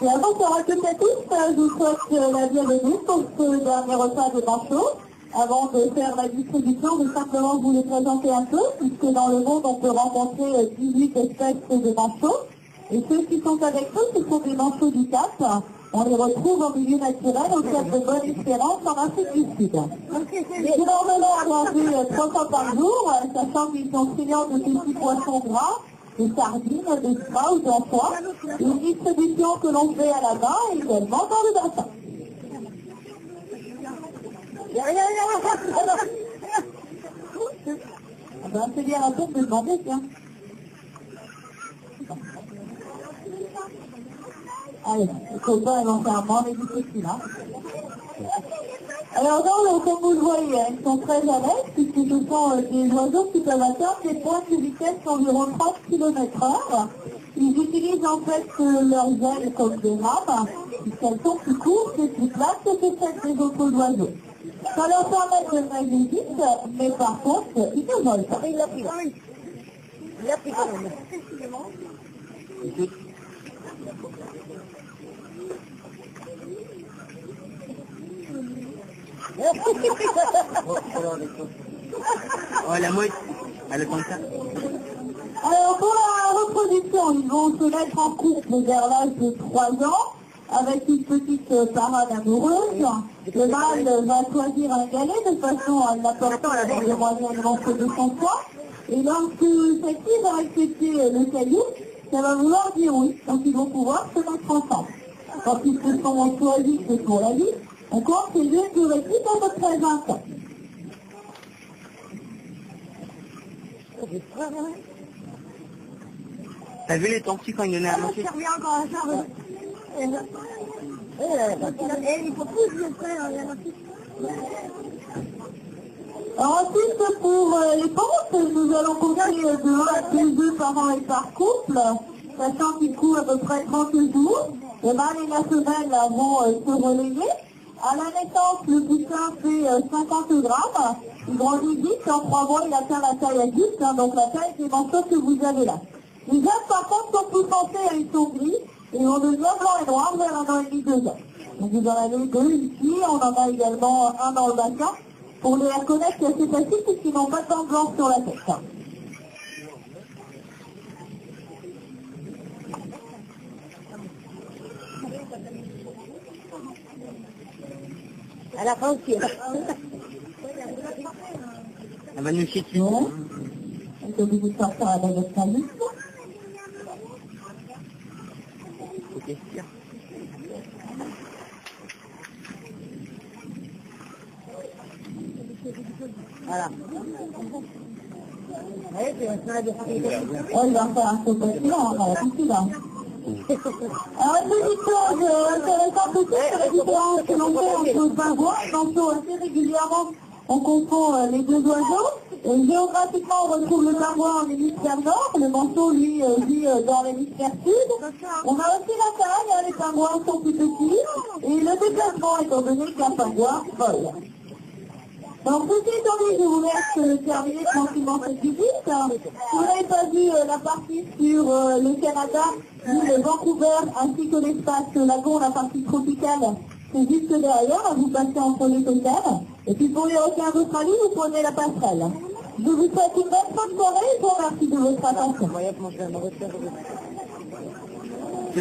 Et avant qu'on raconte à tous, je vous souhaite la bienvenue pour ce dernier repas de manchots. Avant de faire la distribution, je vais simplement vous les présenter un peu, puisque dans le monde, on peut rencontrer 18 espèces de manchots. Et ceux qui sont avec nous, ce sont des manchots du Cap. On les retrouve en milieu naturel au Cap de Bonne-Espérance en Afrique du Sud. Nous leur venons à manger 3 fois par jour, sachant qu'ils sont friands de petits poissons gras, de sardines, de gras ou d'anchois. Une distribution que l'on fait à la main et également dans le bassin. C'est bien la peine de demander, tiens. Allez, les copains vont faire manger du petit là. Alors donc, comme vous le voyez, ils sont très à l'aise, puisque ce sont des oiseaux qui peuvent atteindre des pointes de vitesse d'environ 30 km/h. Ils utilisent en fait leurs ailes comme des rames, puisqu'elles sont plus courtes et plus plates que celles des autres oiseaux. Ça leur permet de nager vite, mais par contre, ils ne volent pas. Il l'a pris quand même. Oh, la mouette, elle est comme ça. Alors pour la reproduction, ils vont se mettre en couple vers l'âge de 3 ans, avec une petite parade amoureuse. Le mâle va choisir un galet de façon à l'apporter le moyennement de son choix. Et lorsque celle-ci va accepter le caillou, ça va vouloir dire oui. Donc ils vont pouvoir se mettre ensemble. Quand ils se sont choisis que pour la vie, on compte ces deux qui récit à peu près 20 ans. T'as vu les tortues quand il y en a à manger? Ensuite, pour les pontes, nous allons compter de 1 à 2 par an et par couple, sachant qu'ils courent à peu près 30 jours. Le mâle et la femelle vont se relayer. À la naissance, le poussin fait 50 grammes. Il grandit vite, en 3 mois, il atteint la taille adulte, donc la taille des manchots que vous avez là. Les jeunes, par contre, sont plus pensés à ils sont gris, et on devient blanc et noir vers 1 an et demi, 2 ans. Donc vous en avez 2 ici, on en a également un dans le bassin. Pour les reconnaître, c'est assez facile puisqu'ils n'ont pas de dents blanches sur la tête. À la fin aussi. Elle va nous chier dessus. Elle est obligée de sortir avec le famille. Faut qu'elle se tire. Voilà. Elle va faire un peu de là, on a l'habitude là. Alors une petite chose intéressante aussi, c'est la différence que l'on fait entre le pingouin et le manchot. Assez régulièrement, on confond les deux oiseaux. Et géographiquement, on retrouve le pingouin en hémisphère nord, le manchot, lui, vit dans l'hémisphère sud. On a aussi la taille, les pingouins sont plus petits, et le déplacement étant donné qu'un pingouin vole. Donc, ceci étant dit, je vous laisse terminer tranquillement cette visite. Si vous n'avez pas vu la partie sur le Canada, le Vancouver, ainsi que l'espace lagon, la partie tropicale, c'est juste derrière, vous passez entre les hôtels. Et puis pour les requins d'Australie, vous prenez la passerelle. Je vous souhaite une bonne fin de soirée et je vous remercie de votre attention.